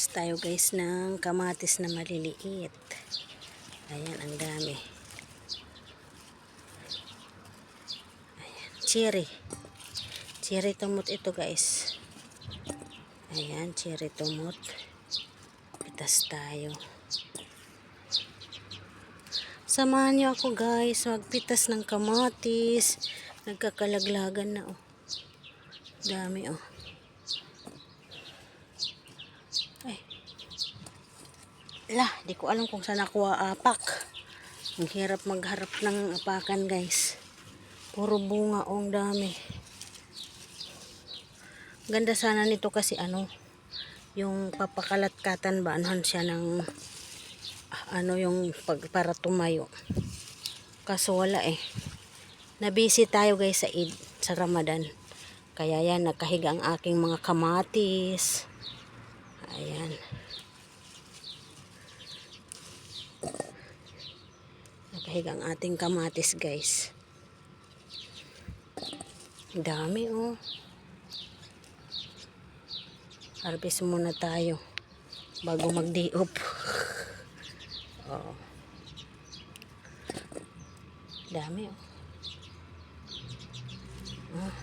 Pitas tayo guys ng kamatis na maliliit. Ayan, ang dami. Ayan, cherry. Cherry tumot ito guys. Ayan, cherry tumot. Pitas tayo. Samahan niyo ako guys, magpitas ng kamatis. Nagkakalaglagan na oh. Dami oh. Ay. Di ko alam kung saan ako aapak. Ang hirap magharap ng apakan guys. Puro bunga oh, ang dami. Ganda sana nito kasi yung papakalat-katan ba, anuhan siya ng yung para tumayo. Kaso wala eh. Nabisi tayo guys sa Eid, sa Ramadan. Kaya yan, nakahiga ang aking mga kamatis. Ayan. Nakahiga ang ating kamatis guys. Dami oh. Harvest muna tayo bago mag-day-off. Oh. Dami oh. Oh.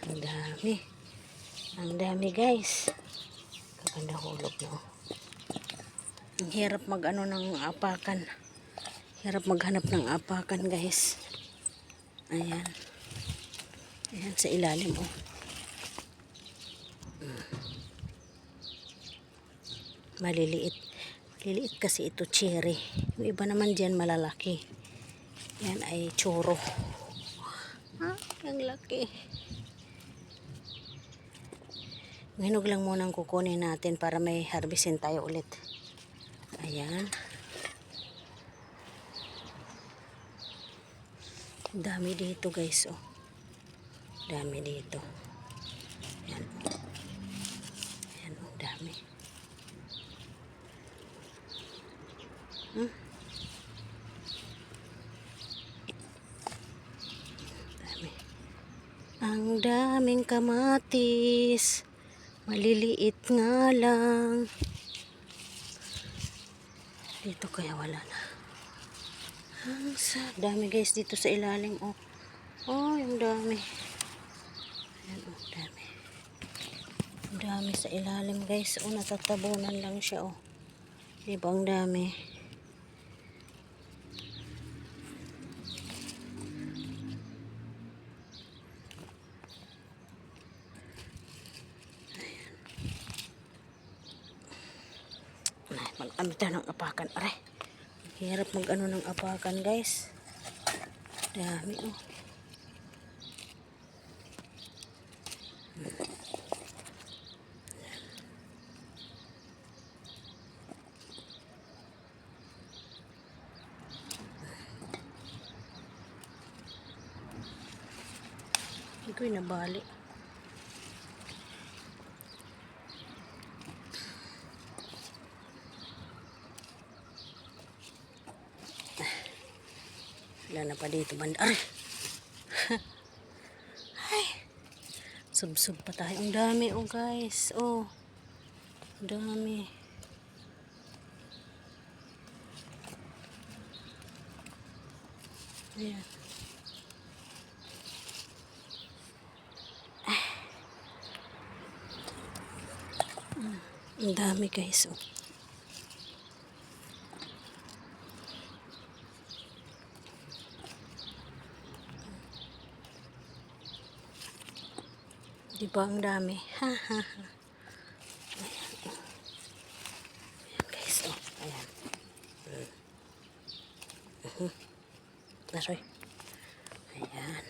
Ang dami. Ang dami guys. Kaganda hulog no. Ang hirap ng apakan. Hirap maghanap ng apakan guys. Ayan. Ayan sa ilalim oh. Maliliit. Maliliit kasi ito cherry. Yung iba naman dyan malalaki. Yan ay churo. Ang laki. Hinog lang muna ang kukunin natin para may harvestin tayo ulit. Ayan. Dami dito guys oh. Dami dito. Ayan oh. Ayan oh, dami. Dami. Ang daming kamatis. Maliliit nga lang. Dito kaya wala na. Dami guys dito sa ilalim oh. Oh, yung dami. Ayan oh, dami. Ang dami sa ilalim guys. Oh, natatabunan lang siya oh. Diba ang dami. Mag-ano tayo ng apakan. Aray. Hirap mag-ano ng apakan guys. Dami oh. Hindi ko inabali. Wala na pa dito banda. Ay! Ay! Sub-sub pa tayo. Ang dami oh guys. Oh. Ang dami. Ayan. Ang dami guys oh. Diba ang dami? Ha ha ha. Ayan. Ayan guys oh. Ayan. Naroy. Ayan.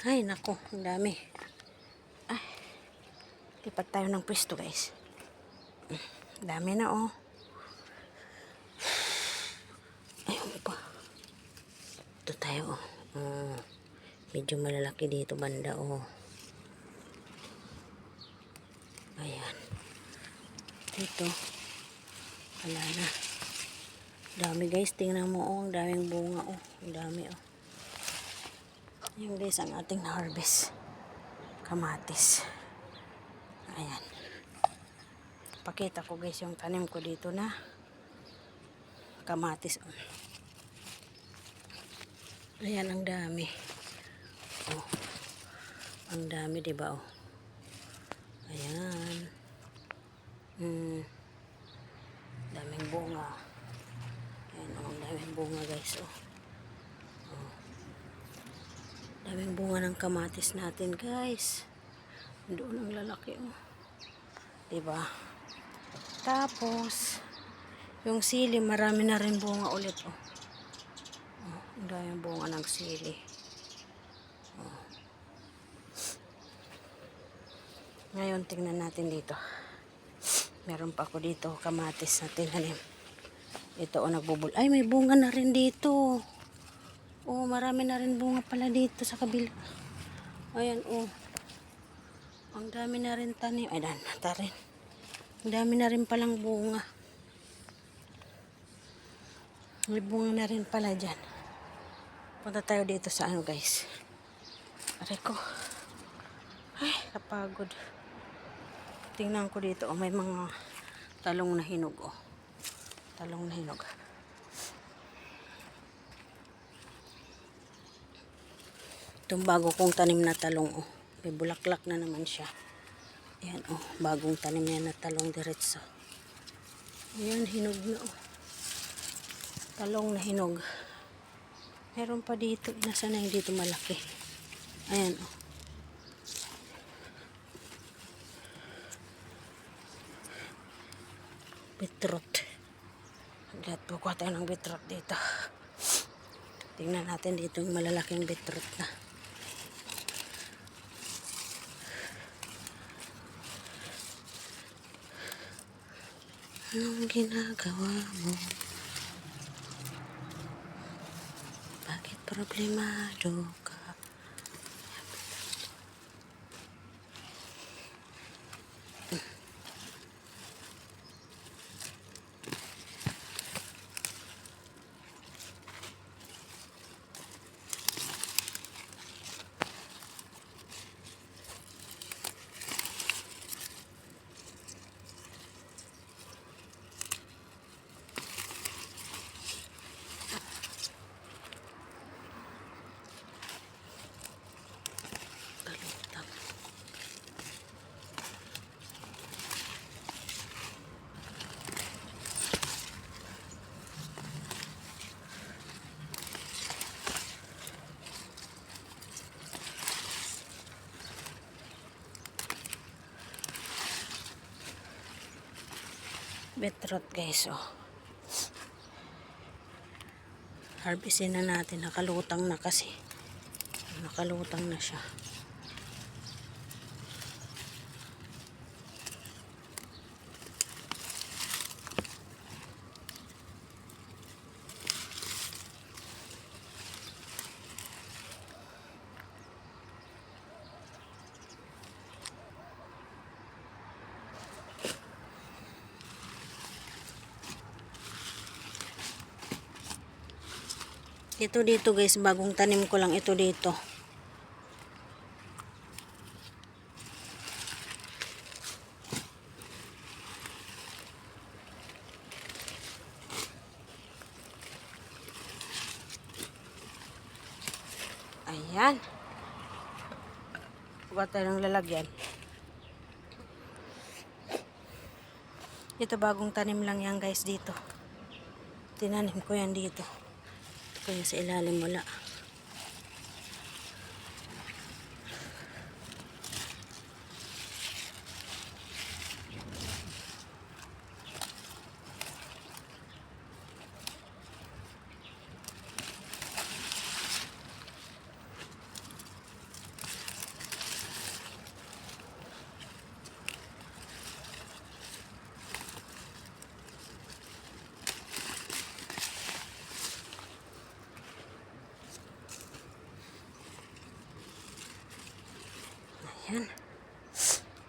Ay, nako, ang dami. Ay, lipat tayo ng pwesto, guys. Dami na, oh. Ayun pa. Ito tayo, oh. Medyo malalaki dito banda, oh. Ayan. Dito. Wala na. Dami guys, tingnan mo, oh. Ang daming bunga, oh. Ang dami, oh. Ayan guys, ang ating na-harvest. Kamatis. Ayan. Pakita ko guys yung tanim ko dito na kamatis, oh. Ayan, ang dami. Oh. Ang dami, diba, oh. Ayan. Daming bunga. Ayan, oh, ang daming bunga guys, oh. Oh. Daming bunga ng kamatis natin guys. Doon ang lalaki, oh. Diba? Tapos yung sili, marami na rin bunga ulit, oh. Oh, ang daming bunga ng sili. Oh. Ngayon, tingnan natin dito. Meron pa ako dito, kamatis na tinanim. Ito, oh, nagbubul. Ay, may bunga na rin dito. Oh, marami na rin bunga pala dito sa kabila. Ayan, oh. Ang dami na rin tanim. Ay, nata rin. Ang dami na rin palang bunga. May bunga na rin pala dyan. Punta tayo dito sa ano guys. Aray ko. Ay, kapagod. Tingnan ko dito, oh, may mga talong na hinog, oh. Talong na hinog. Itong bago kong tanim na talong, oh. May bulaklak na naman siya. Ayan, oh. Bagong tanim yan na talong diretso. Ayan, hinog na, oh. Talong na hinog. Meron pa dito. Nasa na yung dito malaki. Ayan, oh. Beetroot. Lahat po kuha tayo ng beetroot dito. Tingnan natin dito yung malalaking beetroot na. Anong ginagawa mo? Bakit problemado ka? Beetroot guys, oh. Harvestin na natin. Nakalutang na kasi. Nakalutang na siya. Ito dito guys, bagong tanim ko lang ito dito. Ayan. Kuha tayo ng lalagyan. Ito bagong tanim lang yan guys dito. Tinanim ko yan dito. Kaya sa ilalim wala.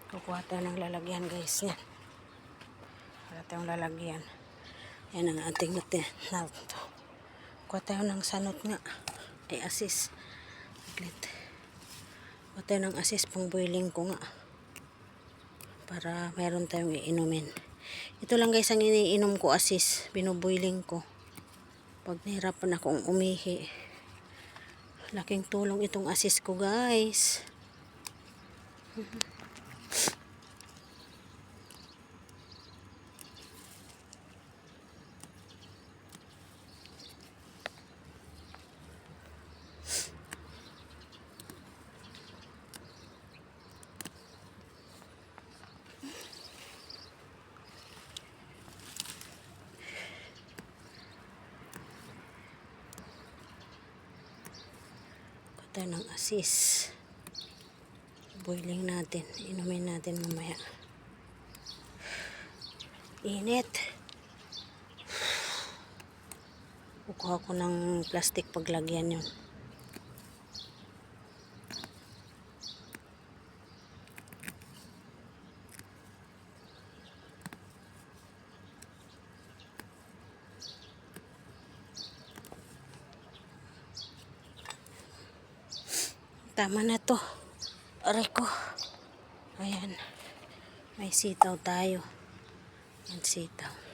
Kukuha tayo ng lalagyan guys. Yan. Wala tayong lalagyan. Yan ang ating natin. Kuha tayo ng sanot nga. Ay asis. Saglit. Kuha tayo ng asis pang boiling ko nga. Para meron tayong iinumin. Ito lang guys ang iniinom ko asis. Binuboiling ko. Pag nahirapan akong umihi. Laking tulong itong asis ko guys. Tayo ng asis. Boiling natin. Inumin natin mamaya. Init. Kukuha ko ng plastic paglagyan yun. Tama na to. Aray ko. Ayan. May sitaw tayo. Yan sitaw.